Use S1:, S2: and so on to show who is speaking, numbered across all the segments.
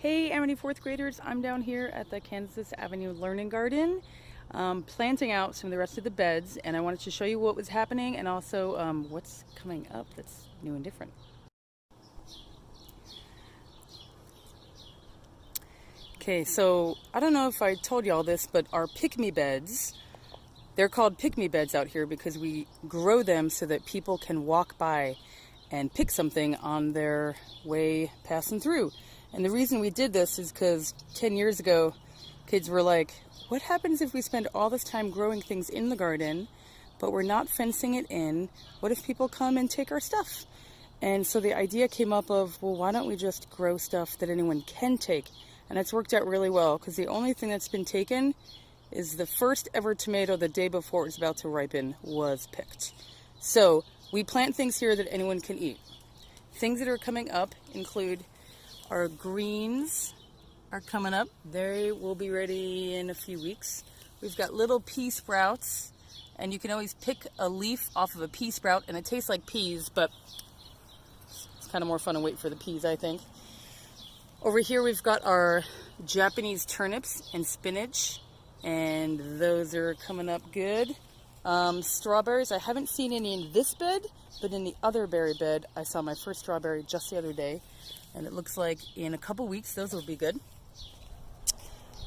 S1: Hey Amity fourth graders, I'm down here at the Kansas Avenue Learning Garden planting out some of the rest of the beds, and I wanted to show you what was happening and also what's coming up that's new and different. Okay, so I don't know if I told you all this, but our pick-me beds, they're called pick-me beds out here because we grow them so that people can walk by and pick something on their way passing through. And the reason we did this is because 10 years ago, kids were like, what happens if we spend all this time growing things in the garden, but we're not fencing it in? What if people come and take our stuff? And so the idea came up of, well, why don't we just grow stuff that anyone can take? And it's worked out really well because the only thing that's been taken is the first ever tomato the day before it was about to ripen was picked. So we plant things here that anyone can eat. Things that are coming up include our greens are coming up. They will be ready in a few weeks. We've got little pea sprouts, and you can always pick a leaf off of a pea sprout, and it tastes like peas, but it's kind of more fun to wait for the peas, I think. Over here we've got our Japanese turnips and spinach, and those are coming up good. Strawberries, I haven't seen any in this bed, but in the other berry bed, I saw my first strawberry just the other day. And it looks like in a couple weeks, those will be good.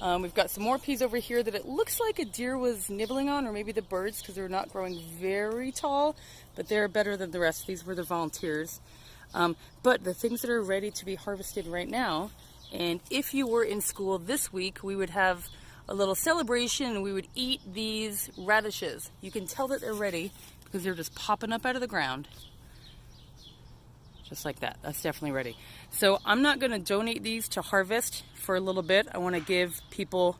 S1: We've got some more peas over here that it looks like a deer was nibbling on, or maybe the birds, because they're not growing very tall, but they're better than the rest. These were the volunteers. But the things that are ready to be harvested right now, and if you were in school this week, we would have a little celebration and we would eat these radishes. You can tell that they're ready because they're just popping up out of the ground. Just like that. That's definitely ready. So I'm not going to donate these to harvest for a little bit. I want to give people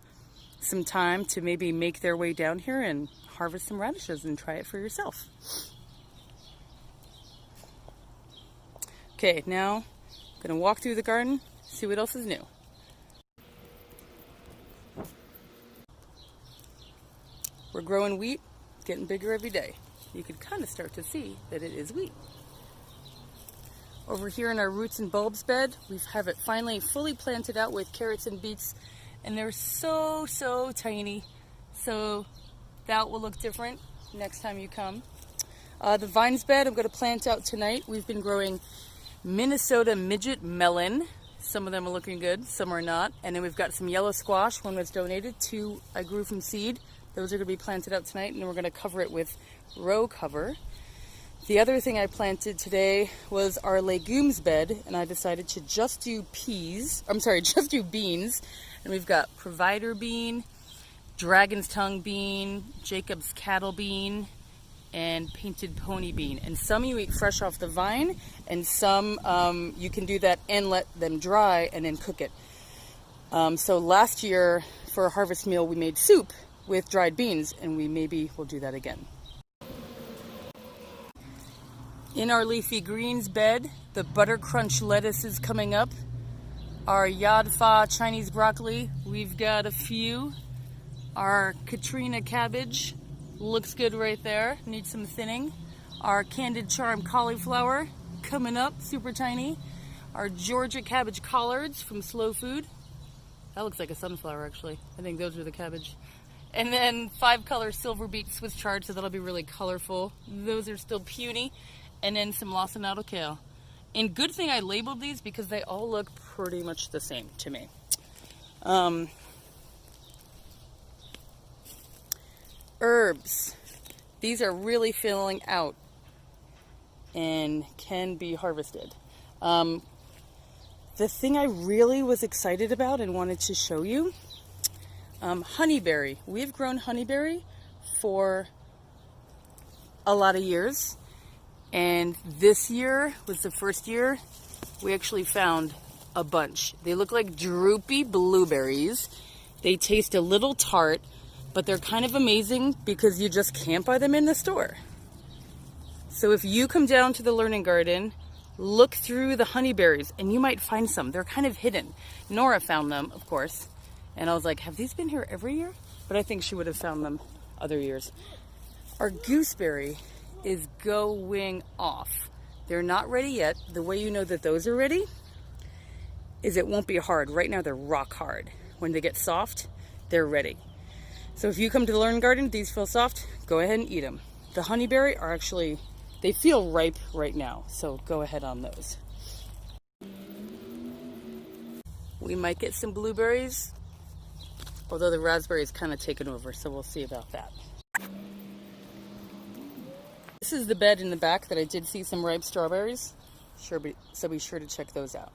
S1: some time to maybe make their way down here and harvest some radishes and try it for yourself. Okay, now I'm going to walk through the garden, see what else is new. We're growing wheat, getting bigger every day. You can kind of start to see that it is wheat. Over here in our roots and bulbs bed, we have it finally fully planted out with carrots and beets, and they're so tiny. So that will look different next time you come. The vines bed I'm going to plant out tonight. We've been growing Minnesota midget melon. Some of them are looking good, some are not. And then we've got some yellow squash. One was donated, two I grew from seed. Those are going to be planted out tonight, and then we're going to cover it with row cover. The other thing I planted today was our legumes bed, and I decided to just do beans. And we've got provider bean, dragon's tongue bean, Jacob's cattle bean, and painted pony bean. And some you eat fresh off the vine, and some you can do that and let them dry and then cook it. So last year for a harvest meal we made soup with dried beans, and we maybe will do that again. In our leafy greens bed, the butter crunch lettuce is coming up. Our Yad Fa Chinese broccoli, we've got a few. Our Katrina cabbage looks good right there, needs some thinning. Our Candid Charm cauliflower coming up, super tiny. Our Georgia cabbage collards from Slow Food. That looks like a sunflower actually. I think those are the cabbage. And then 5-color silver beet Swiss chard, so that'll be really colorful. Those are still puny. And then some lacinato kale. And good thing I labeled these because they all look pretty much the same to me. Herbs. These are really filling out and can be harvested. The thing I really was excited about and wanted to show you, honeyberry. We've grown honeyberry for a lot of years. And this year was the first year we actually found a bunch. They look like droopy blueberries. They taste a little tart, but they're kind of amazing because you just can't buy them in the store. So if you come down to the Learning Garden, look through the honeyberries and you might find some. They're kind of hidden. Nora found them, of course. And I was like, have these been here every year? But I think she would have found them other years. Our gooseberry is going off. They're not ready yet. The way you know that those are ready is it won't be hard. Right now they're rock hard. When they get soft, they're ready. So if you come to the Learn Garden, these feel soft, go ahead and eat them. The honeyberry are actually, they feel ripe right now, so go ahead on those. We might get some blueberries, although the raspberry is kind of taken over, so we'll see about that. This is the bed in the back that I did see some ripe strawberries, so be sure to check those out.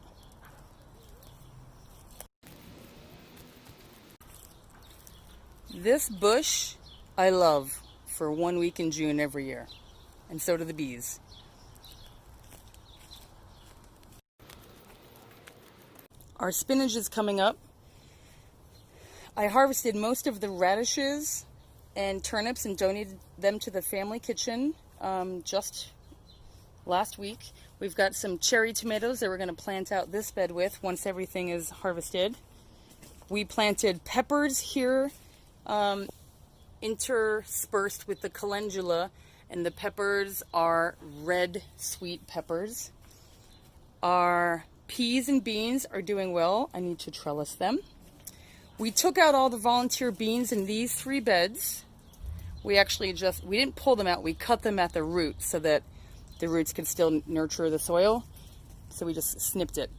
S1: This bush I love for 1 week in June every year, and so do the bees. Our spinach is coming up. I harvested most of the radishes and turnips and donated them to the family kitchen just last week. We've got some cherry tomatoes that we're going to plant out this bed with once everything is harvested. We planted peppers here interspersed with the calendula, and the peppers are red sweet peppers. Our peas and beans are doing well. I need to trellis them. We took out all the volunteer beans in these 3 beds. We didn't pull them out, we cut them at the root so that the roots could still nurture the soil. So we just snipped it.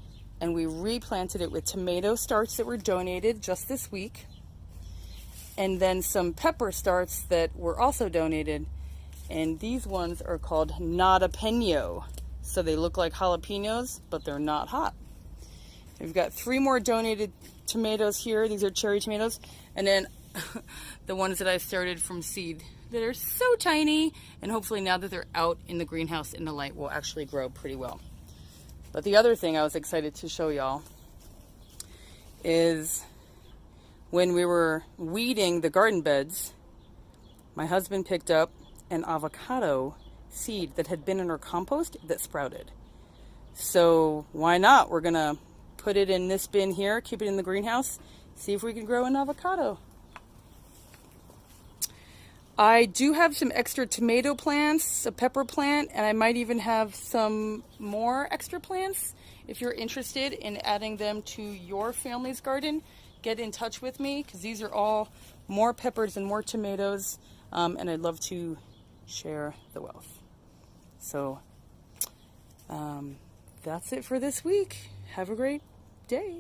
S1: And we replanted it with tomato starts that were donated just this week. And then some pepper starts that were also donated. And these ones are called Nada-Peno. So they look like jalapenos, but they're not hot. We've got 3 more donated tomatoes here. These are cherry tomatoes. And then the ones that I started from seed that are so tiny. And hopefully now that they're out in the greenhouse in the light will actually grow pretty well. But the other thing I was excited to show y'all is when we were weeding the garden beds, my husband picked up an avocado seed that had been in our compost that sprouted. So why not? We're gonna put it in this bin here, keep it in the greenhouse, see if we can grow an avocado. I do have some extra tomato plants, a pepper plant, and I might even have some more extra plants. If you're interested in adding them to your family's garden, get in touch with me, because these are all more peppers and more tomatoes, and I'd love to share the wealth. So that's it for this week. Have a great day.